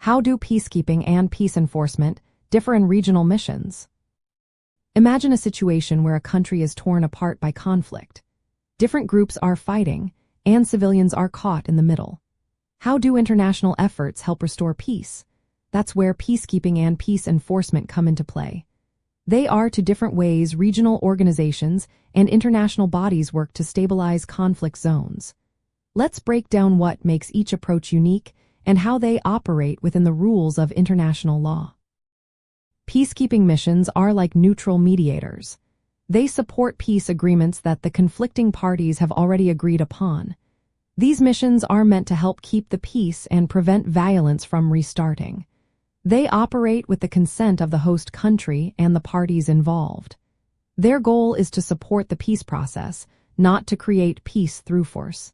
How do peacekeeping and peace enforcement differ in regional missions? Imagine a situation where a country is torn apart by conflict. Different groups are fighting, and civilians are caught in the middle. How do international efforts help restore peace? That's where peacekeeping and peace enforcement come into play. They are two different ways regional organizations and international bodies work to stabilize conflict zones. Let's break down what makes each approach unique and how they operate within the rules of international law. Peacekeeping missions are like neutral mediators. They support peace agreements that the conflicting parties have already agreed upon. These missions are meant to help keep the peace and prevent violence from restarting. They operate with the consent of the host country and the parties involved. Their goal is to support the peace process, not to create peace through force.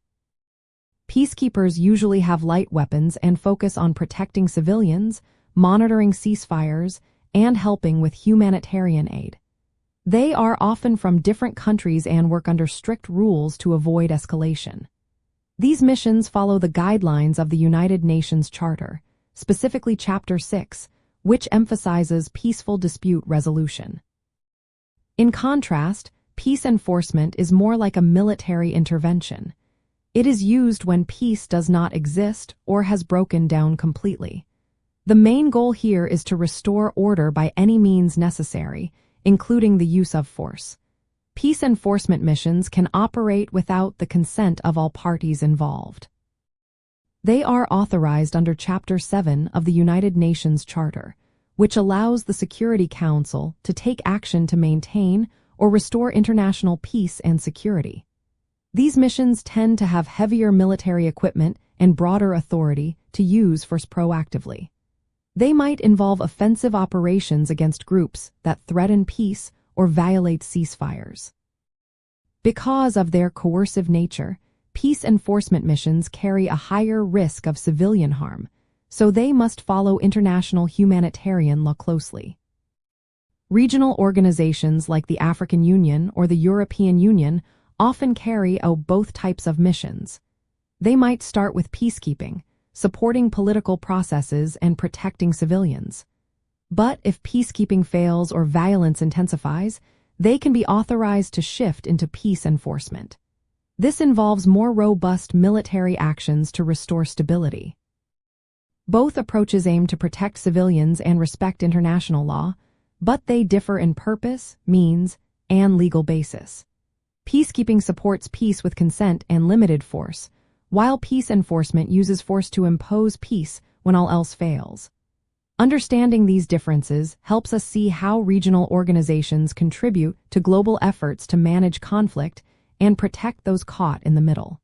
Peacekeepers usually have light weapons and focus on protecting civilians, monitoring ceasefires, and helping with humanitarian aid. They are often from different countries and work under strict rules to avoid escalation. These missions follow the guidelines of the United Nations Charter, specifically Chapter 6, which emphasizes peaceful dispute resolution. In contrast, peace enforcement is more like a military intervention. It is used when peace does not exist or has broken down completely. The main goal here is to restore order by any means necessary, including the use of force. Peace enforcement missions can operate without the consent of all parties involved. They are authorized under Chapter 7 of the United Nations Charter, which allows the Security Council to take action to maintain or restore international peace and security. These missions tend to have heavier military equipment and broader authority to use force proactively. They might involve offensive operations against groups that threaten peace or violate ceasefires. Because of their coercive nature, peace enforcement missions carry a higher risk of civilian harm, so they must follow international humanitarian law closely. Regional organizations like the African Union or the European Union often carry out both types of missions. They might start with peacekeeping, supporting political processes and protecting civilians. But if peacekeeping fails or violence intensifies, they can be authorized to shift into peace enforcement. This involves more robust military actions to restore stability. Both approaches aim to protect civilians and respect international law, but they differ in purpose, means, and legal basis. Peacekeeping supports peace with consent and limited force, while peace enforcement uses force to impose peace when all else fails. Understanding these differences helps us see how regional organizations contribute to global efforts to manage conflict and protect those caught in the middle.